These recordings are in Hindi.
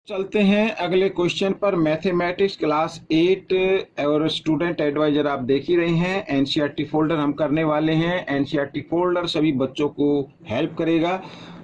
चलते हैं अगले क्वेश्चन पर। मैथमेटिक्स क्लास 8 और स्टूडेंट एडवाइजर आप देख ही रहे हैं। एनसीईआरटी फोल्डर हम करने वाले हैं। एनसीईआरटी फोल्डर सभी बच्चों को हेल्प करेगा,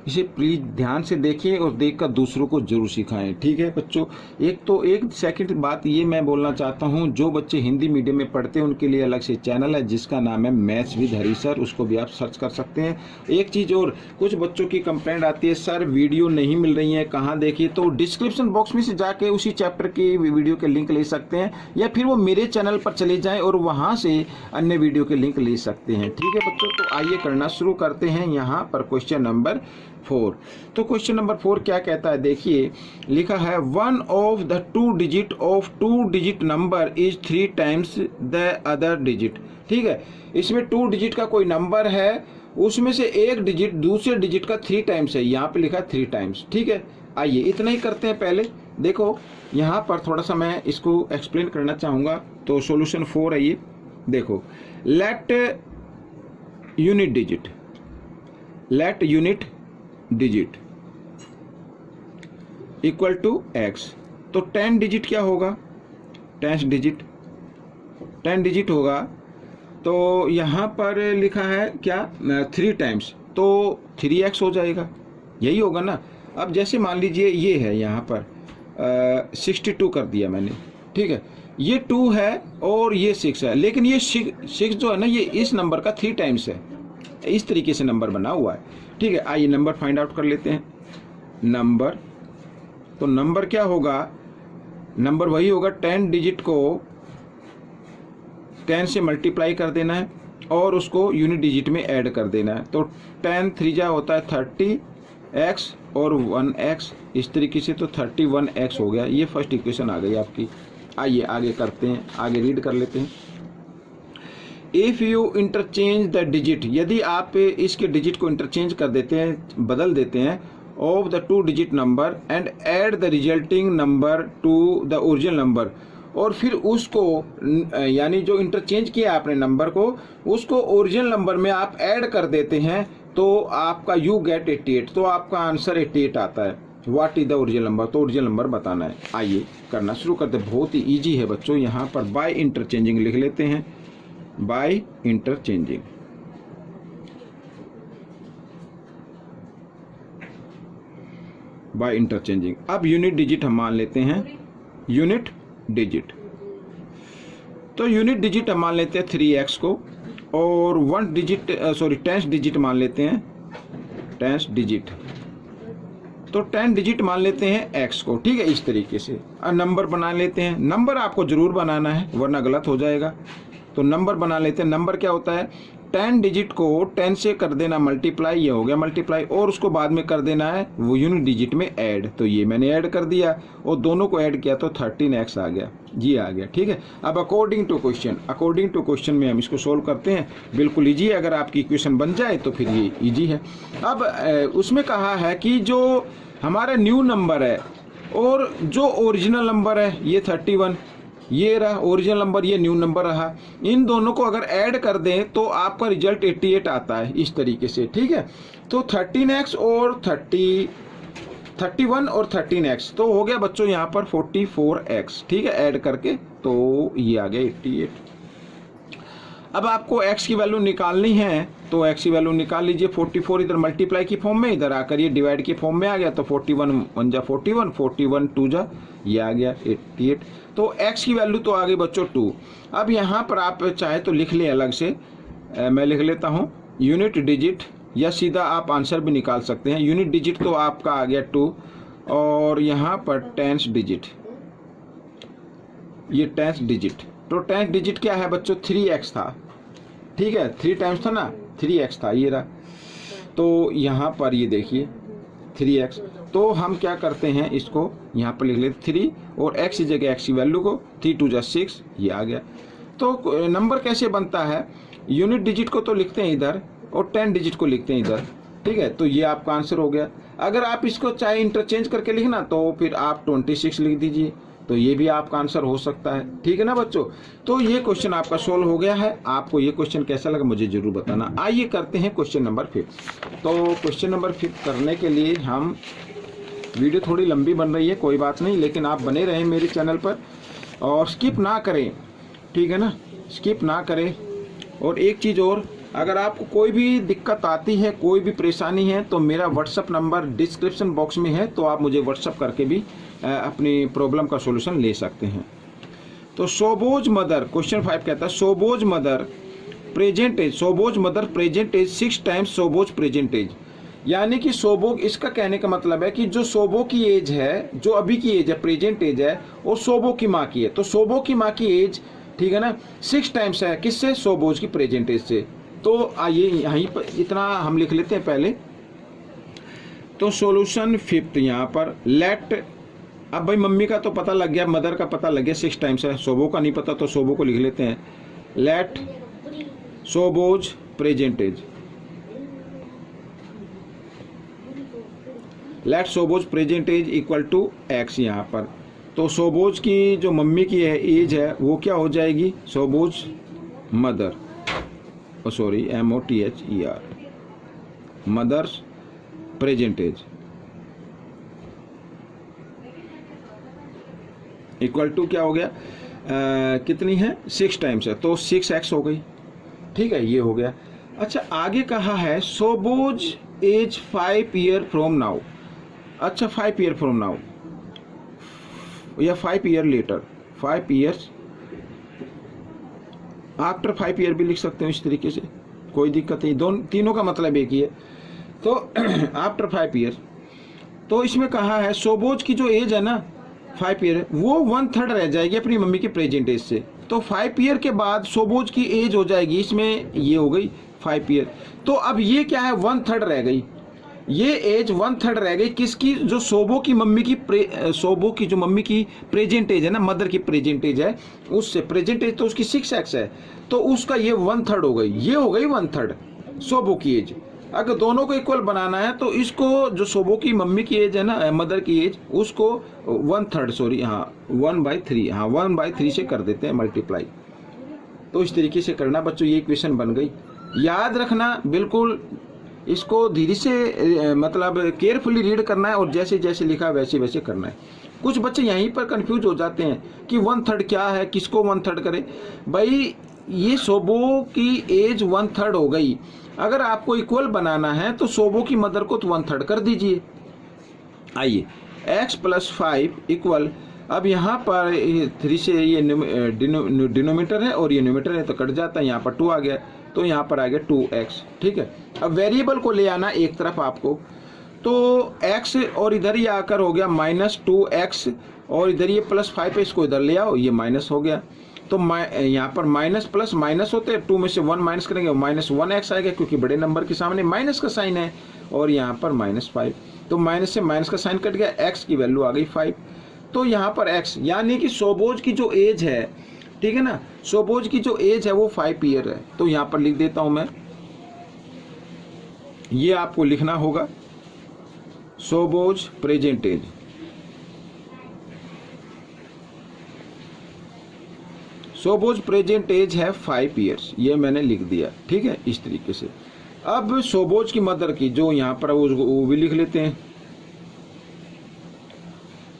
इसे प्लीज ध्यान से देखिए और देखकर दूसरों को जरूर सिखाएं। ठीक है बच्चों। एक सेकंड बात ये मैं बोलना चाहता हूँ, जो बच्चे हिंदी मीडियम में पढ़ते हैं उनके लिए अलग से चैनल है जिसका नाम है मैथ्स विद हरी सर, उसको भी आप सर्च कर सकते हैं। एक चीज़ और, कुछ बच्चों की कंप्लेंट आती है सर वीडियो नहीं मिल रही है, कहाँ देखिए, तो डिस्क्रिप्शन बॉक्स में से जाके उसी चैप्टर की वीडियो के लिंक ले सकते हैं, या फिर वो मेरे चैनल पर चले जाएं और वहाँ से अन्य वीडियो के लिंक ले सकते हैं। ठीक है बच्चों, तो आइए करना शुरू करते हैं यहाँ पर क्वेश्चन नंबर 4। तो क्वेश्चन नंबर 4 क्या कहता है, देखिए लिखा है one of the two digit number is 3 times the other digit. ठीक है, इसमें 2 डिजिट का कोई नंबर है, उसमें से एक डिजिट दूसरे डिजिट का 3 टाइम्स है, यहाँ पे लिखा 3 टाइम्स। ठीक है, आइए इतना ही करते हैं। पहले देखो यहाँ पर थोड़ा सा मैं इसको एक्सप्लेन करना चाहूँगा। तो सॉल्यूशन 4 है ये, देखो let unit digit equal to x। तो 10 डिजिट क्या होगा, 10 डिजिट होगा। तो यहाँ पर लिखा है क्या 3 टाइम्स, तो 3x हो जाएगा, यही होगा ना। अब जैसे मान लीजिए ये है यहाँ पर 62 कर दिया मैंने। ठीक है, ये 2 है और ये 6 है, लेकिन ये 6 जो है ना ये इस नंबर का 3 टाइम्स है, इस तरीके से नंबर बना हुआ है। ठीक है, आइए नंबर फाइंड आउट कर लेते हैं। नंबर, तो नंबर क्या होगा, नंबर वही होगा 10 डिजिट को 10 से मल्टीप्लाई कर देना है और उसको यूनिट डिजिट में ऐड कर देना है। तो 10 3 जा होता है 30x और 1x, इस तरीके से तो 31x हो गया। ये फर्स्ट इक्वेशन आ गई आपकी। आइए आगे करते हैं, आगे रीड कर लेते हैं। If you interchange the digit, यदि आप इसके डिजिट को इंटरचेंज कर देते हैं, बदल देते हैं, of the 2 digit number and add the resulting number two the original number, और फिर उसको यानी जो इंटरचेंज किया आपने नंबर को, उसको ओरिजिनल नंबर में आप ऐड कर देते हैं, तो आपका यू गेट 88, तो आपका आंसर 88 आता है। What is the original number, तो ओरिजिनल नंबर बताना है। आइए करना शुरू करते हैं, बहुत ही ईजी है बच्चों। यहाँ पर बाय इंटरचेंजिंग लिख लेते हैं, बाय इंटरचेंजिंग। By interchanging. अब यूनिट डिजिट हम मान लेते हैं, यूनिट डिजिट। तो यूनिट डिजिट हम मान लेते हैं 3x को, और 10 डिजिट मान लेते हैं, 10 डिजिट। तो 10 डिजिट मान लेते हैं x को। ठीक है, इस तरीके से अब नंबर बना लेते हैं। नंबर आपको जरूर बनाना है वरना गलत हो जाएगा। तो नंबर बना लेते हैं। नंबर क्या होता है, 10 डिजिट को 10 से कर देना मल्टीप्लाई, ये हो गया मल्टीप्लाई, और उसको बाद में कर देना है वो यूनिट डिजिट में ऐड। तो ये मैंने ऐड कर दिया और दोनों को ऐड किया तो 13x आ गया, ये आ गया। ठीक है, अब अकॉर्डिंग टू क्वेश्चन में हम इसको सोल्व करते हैं। बिल्कुल ईजी है, अगर आपकी इक्वेशन बन जाए तो फिर ये ईजी है। अब उसमें कहा है कि जो हमारा न्यू नंबर है और जो ओरिजिनल नंबर है ये 31, ये रहा ओरिजिनल नंबर, ये न्यू नंबर रहा, इन दोनों को अगर ऐड कर दें तो आपका रिजल्ट 88 आता है, इस तरीके से। ठीक है, तो 13x और 31 और 13x, तो हो गया बच्चों यहाँ पर 44x। ठीक है, ऐड करके तो ये आ गया 88। अब आपको x की वैल्यू निकालनी है, तो x की वैल्यू निकाल लीजिए। 44 इधर मल्टीप्लाई की फॉर्म में, इधर आकर ये डिवाइड की फॉर्म में आ गया। तो 41 1 जा 41, 41 2 जा, ये आ गया 88। तो x की वैल्यू तो आ गई बच्चों 2। अब यहाँ पर आप चाहे तो लिख लें अलग से, मैं लिख लेता हूँ यूनिट डिजिट, या सीधा आप आंसर भी निकाल सकते हैं। यूनिट डिजिट तो आपका आ गया 2, और यहाँ पर 10 डिजिट, ये 10 डिजिट। तो 10 डिजिट क्या है बच्चों, 3x था। ठीक है, 3 टाइम्स था ना, 3x था, ये रहा। तो यहाँ पर ये देखिए 3x, तो हम क्या करते हैं, इसको यहाँ पर लिख लेते 3 और x की जगह x की वैल्यू को 3 2 जा 6, ये आ गया। तो नंबर कैसे बनता है, यूनिट डिजिट को तो लिखते हैं इधर और 10 डिजिट को लिखते हैं इधर। ठीक है, तो ये आपका आंसर हो गया। अगर आप इसको चाहे इंटरचेंज करके लिखना तो फिर आप 26 लिख दीजिए, तो ये भी आपका आंसर हो सकता है। ठीक है ना बच्चों, तो ये क्वेश्चन आपका सोल्व हो गया है। आपको ये क्वेश्चन कैसा लगा मुझे जरूर बताना। आइए करते हैं क्वेश्चन नंबर 5। तो क्वेश्चन नंबर 5 करने के लिए हम वीडियो थोड़ी लंबी बन रही है, कोई बात नहीं, लेकिन आप बने रहें मेरे चैनल पर और स्किप ना करें, ठीक है ना, स्किप ना करें। और एक चीज़ और, अगर आपको कोई भी दिक्कत आती है, कोई भी परेशानी है, तो मेरा व्हाट्सअप नंबर डिस्क्रिप्शन बॉक्स में है, तो आप मुझे व्हाट्सअप करके भी अपनी प्रॉब्लम का सॉल्यूशन ले सकते हैं। तो सोबोज मदर, क्वेश्चन 5 कहता है Sobo's mother present age, Sobo's mother present age 6 times Sobo's present age. यानी कि सोबो, इसका कहने का मतलब है कि जो सोबो की एज है, जो अभी की एज है, प्रेजेंट एज है, वो सोबो की माँ की है। तो सोबो की माँ की एज, ठीक है ना, 6 टाइम्स है, किससे? सोबोज की प्रेजेंट एज से। तो आइए यहीं पर इतना हम लिख लेते हैं पहले। तो सॉल्यूशन 5 यहाँ पर लेट, अब भाई मम्मी का तो पता लग गया, मदर का पता लग गया, 6 टाइम्स है, सोबो का नहीं पता, तो सोबो को लिख लेते हैं let Sobo's present age, let Sobo's present age equal to x यहाँ पर। तो सोबोज की जो मम्मी की है एज है वो क्या हो जाएगी? Sobo's mother, sorry MOTHER, mother's present age equal to क्या हो गया? कितनी है? 6 टाइम्स है, तो 6x हो गई, ठीक है, ये हो गया। अच्छा, आगे कहा है सोबोज एज 5 ईयर फ्रॉम नाउ। अच्छा, 5 ईयर फ्रॉम नाउ या 5 year later, 5 years after 5 year भी लिख सकते हो इस तरीके से, कोई दिक्कत नहीं, दोनों तीनों का मतलब एक ही है। तो आफ्टर 5 ईयर, तो इसमें कहा है सोबोज की जो एज है ना 5 ईयर, वो 1/3 रह जाएगी अपनी मम्मी के प्रेजेंट एज से। तो 5 ईयर के बाद सोबोज की एज हो जाएगी, इसमें ये हो गई 5 ईयर। तो अब ये क्या है? 1/3 रह गई, ये एज 1/3 रह गई किसकी? जो सोबो की मम्मी की सोबो की जो मम्मी की प्रेजेंट एज है ना, मदर की प्रेजेंट एज है, उससे प्रेजेंट एज तो उसकी 6x है, तो उसका ये 1/3 हो गई, ये हो गई 1/3 सोबो की एज। अगर दोनों को इक्वल बनाना है तो इसको, जो सोबो की मम्मी की एज है ना, मदर की एज, उसको 1/3, सॉरी हाँ 1/3, हाँ 1/3 से कर देते हैं मल्टीप्लाई। तो इस तरीके से करना बच्चों, ये इक्वेशन बन गई। याद रखना बिल्कुल, इसको धीरे से मतलब केयरफुली रीड करना है और जैसे जैसे लिखा वैसे वैसे करना है। कुछ बच्चे यहीं पर कंफ्यूज हो जाते हैं कि 1/3 क्या है, किसको 1/3 करे। भाई ये सोबो की एज 1/3 हो गई, अगर आपको इक्वल बनाना है तो सोबो की मदर को तो 1/3 कर दीजिए। आइए x + 5 इक्वल, अब यहाँ पर 3 से ये डिनोमीटर है और ये न्यूमेटर है, तो कट जाता है, यहाँ पर 2 आ गया, तो यहाँ पर आ गया 2x, ठीक है। अब वेरिएबल को ले आना एक तरफ आपको, तो x और इधर ये आकर हो गया -2x, और इधर ये +5 है, इसको इधर ले आओ, ये माइनस हो गया। तो यहाँ पर माइनस प्लस माइनस होते हैं, 2 में से 1 माइनस करेंगे, -1x आएगा, क्योंकि बड़े नंबर के सामने माइनस का साइन है, और यहाँ पर -5, तो माइनस से माइनस का साइन कट गया, x की वैल्यू आ गई 5। तो यहाँ पर x, यानी कि सोबोज की जो एज है, ठीक है ना, सोबोज की जो एज है वो 5 ईयर है। तो यहाँ पर लिख देता हूँ मैं, ये आपको लिखना होगा सोबोज प्रेजेंट एज, सोबोज प्रेजेंट एज है 5 ईयर्स, ये मैंने लिख दिया, ठीक है, इस तरीके से। अब सोबोज की मदर की जो यहाँ पर वो भी लिख लेते हैं,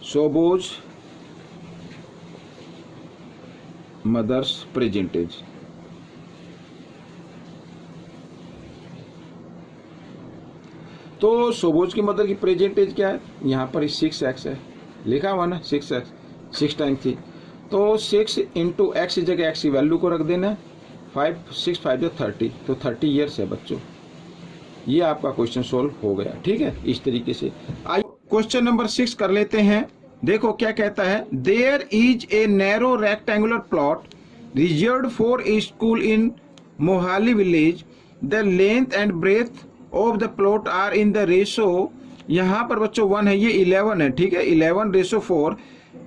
सोबोज मदर्स प्रेजेंट एज। तो सोबोज की मदर की प्रेजेंट एज क्या है? यहाँ पर 6x है, लिखा हुआ ना 6x, 6 टाइम थी, तो 6 × x जगह x की वैल्यू को रख देना, 5 6 5 30, तो 30 ईयर्स है बच्चों। ये आपका क्वेश्चन सोल्व हो गया, ठीक है, इस तरीके से। आइए क्वेश्चन नंबर 6 कर लेते हैं। देखो क्या कहता है, there is a narrow rectangular plot reserved for a school in Mohali village, the length and breadth of the plot are in the ratio, यहाँ पर बच्चों 1 है, ये 11 है, ठीक है, 11:4,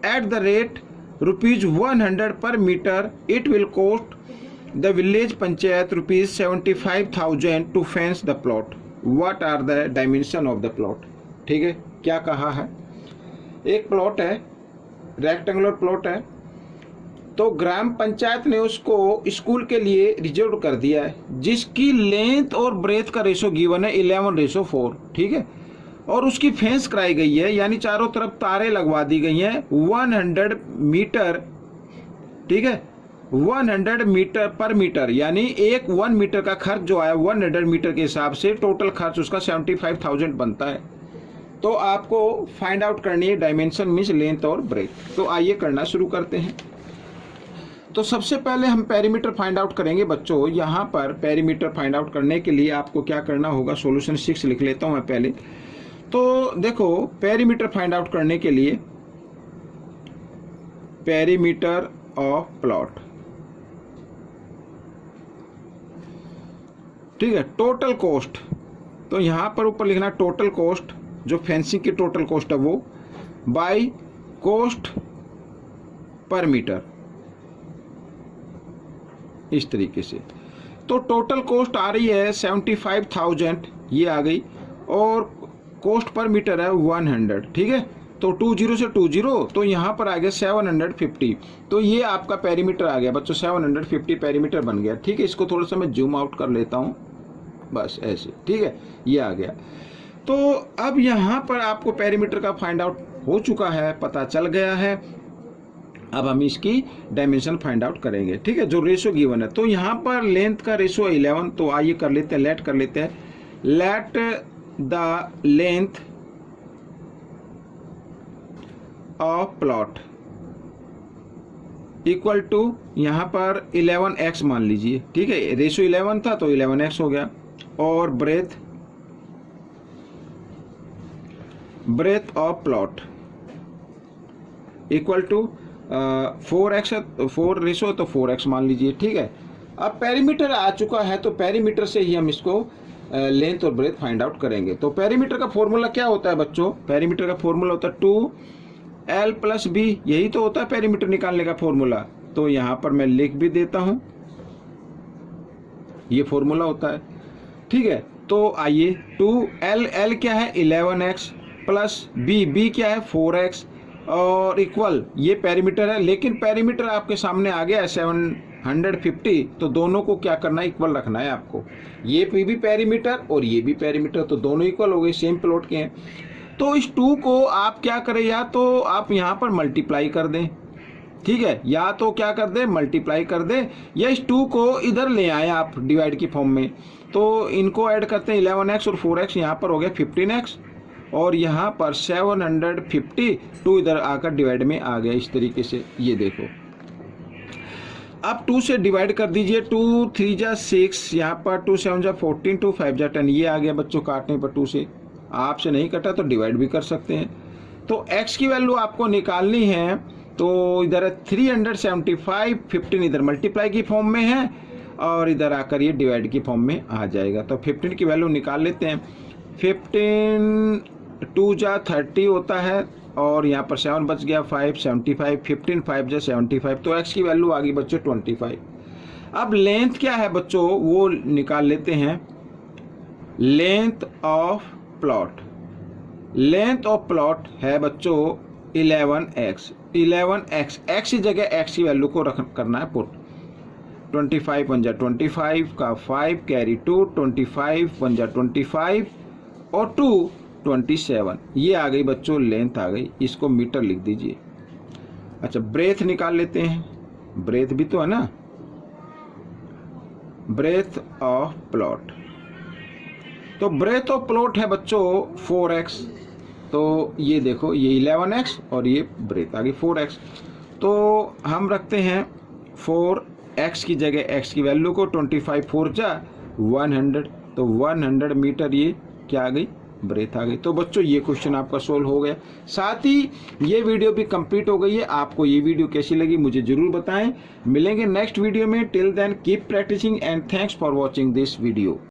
at the rate ₹100 per meter, it will cost the village panchayat ₹75,000 to fence the plot. What are the dimension of the plot? ठीक है, क्या कहा है? एक प्लॉट है, रेक्टेंगुलर प्लॉट है, तो ग्राम पंचायत ने उसको स्कूल के लिए रिजर्व कर दिया है, जिसकी लेंथ और ब्रेथ का रेशो गिवन है 11:4, ठीक है, और उसकी फेंस कराई गई है, यानी चारों तरफ तारे लगवा दी गई हैं 100 मीटर, ठीक है, 100 मीटर पर मीटर, यानी 1 मीटर का खर्च जो आया 100 मीटर के हिसाब से टोटल खर्च उसका 75,000 बनता है। तो आपको फाइंड आउट करनी है डायमेंशन मींस लेंथ और ब्रेथ। तो आइए करना शुरू करते हैं। तो सबसे पहले हम पेरीमीटर फाइंड आउट करेंगे बच्चों। यहाँ पर पेरीमीटर फाइंड आउट करने के लिए आपको क्या करना होगा, सॉल्यूशन 6 लिख लेता हूँ मैं पहले। तो देखो पेरीमीटर फाइंड आउट करने के लिए पेरीमीटर ऑफ प्लॉट, ठीक है, टोटल कॉस्ट, तो यहां पर ऊपर लिखना टोटल कॉस्ट, जो फेंसिंग की टोटल कॉस्ट है वो, बाय कॉस्ट पर मीटर, इस तरीके से। तो टोटल कॉस्ट आ रही है 75,000, ये आ गई, और कॉस्ट पर मीटर है 100, ठीक है। तो 20 से 20, तो यहाँ पर आ गया 750। तो ये आपका पेरीमीटर आ गया बच्चों, 750 पेरीमीटर बन गया, ठीक है। इसको थोड़ा सा मैं जूम आउट कर लेता हूँ, बस ऐसे, ठीक है, ये आ गया। तो अब यहाँ पर आपको पेरीमीटर का फाइंड आउट हो चुका है, पता चल गया है। अब हम इसकी डायमेंशन फाइंड आउट करेंगे, ठीक है, जो रेशो गिवन है। तो यहाँ पर लेंथ का रेशो 11, तो आइए कर लेते हैं, लेट कर लेते हैं, let the length of plot equal to, यहाँ पर 11x मान लीजिए, ठीक है, रेशो 11 था तो 11x हो गया, और breadth of plot equal to 4x, 4 ratio तो 4x मान लीजिए, ठीक है। अब पेरीमीटर आ चुका है, तो पेरीमीटर से ही हम इसको लेंथ और ब्रेथ फाइंड आउट करेंगे। तो पेरीमीटर का फॉर्मूला क्या होता है बच्चों, पेरीमीटर का फॉर्मूला होता है 2l + b, यही तो होता है पेरीमीटर निकालने का फॉर्मूला। तो यहां पर मैं लिख भी देता हूं, ये फॉर्मूला होता है, ठीक है। तो आइए 2l क्या है 11x प्लस b क्या है 4x, और इक्वल, ये पेरीमीटर है, लेकिन पेरीमीटर आपके सामने आ गया है 750, तो दोनों को क्या करना है, इक्वल रखना है आपको। ये भी पेरीमीटर और ये भी पेरीमीटर, तो दोनों इक्वल हो गए, सेम प्लॉट के हैं। तो इस 2 को आप क्या करें, या तो आप यहाँ पर मल्टीप्लाई कर दें, ठीक है, या तो क्या कर दें, मल्टीप्लाई कर दें, या इस 2 को इधर ले आए आप डिवाइड की फॉर्म में। तो इनको ऐड करते हैं, 11x और 4x, यहाँ पर हो गया 15x, और यहाँ पर 750, 2 इधर आकर डिवाइड में आ गया, इस तरीके से। ये देखो, अब 2 से डिवाइड कर दीजिए, 2 3 जा 6, यहाँ पर 2 7 जा 14, 2 5 जा 10, ये आ गया बच्चों। काटने पर 2 से, आपसे नहीं कटा तो डिवाइड भी कर सकते हैं। तो x की वैल्यू आपको निकालनी है, तो इधर है 375, 15 इधर मल्टीप्लाई की फॉर्म में है, और इधर आकर ये डिवाइड की फॉर्म में आ जाएगा। तो 15 की वैल्यू निकाल लेते हैं, 15 2 जा 30 होता है, और यहाँ पर 7 बच गया, 5 75, 15 5 जा 75, तो x की वैल्यू आ गई बच्चों 25। अब लेंथ क्या है बच्चों, वो निकाल लेते हैं, length of plot, length of plot है बच्चों 11x, 11x, x की जगह x की वैल्यू को करना है पुट, 25 1 जा 25 का 5 कैरी 2, 25 1 जा 25 और 2 27, ये आ गई बच्चों लेंथ आ गई, इसको मीटर लिख दीजिए। अच्छा, ब्रेथ निकाल लेते हैं, ब्रेथ भी तो है ना, ब्रेथ ऑफ प्लॉट, तो ब्रेथ ऑफ प्लॉट है बच्चों 4x, तो ये देखो ये 11x और ये ब्रेथ आ गई 4x, तो हम रखते हैं 4x की जगह x की वैल्यू को, 25 4 जा 100, तो 100 मीटर ये क्या आ गई, ब्रेथ आ गई। तो बच्चों ये क्वेश्चन आपका सोल्व हो गया, साथ ही ये वीडियो भी कंप्लीट हो गई है। आपको ये वीडियो कैसी लगी मुझे जरूर बताएं। मिलेंगे नेक्स्ट वीडियो में, till then keep practicing and thanks for watching this video.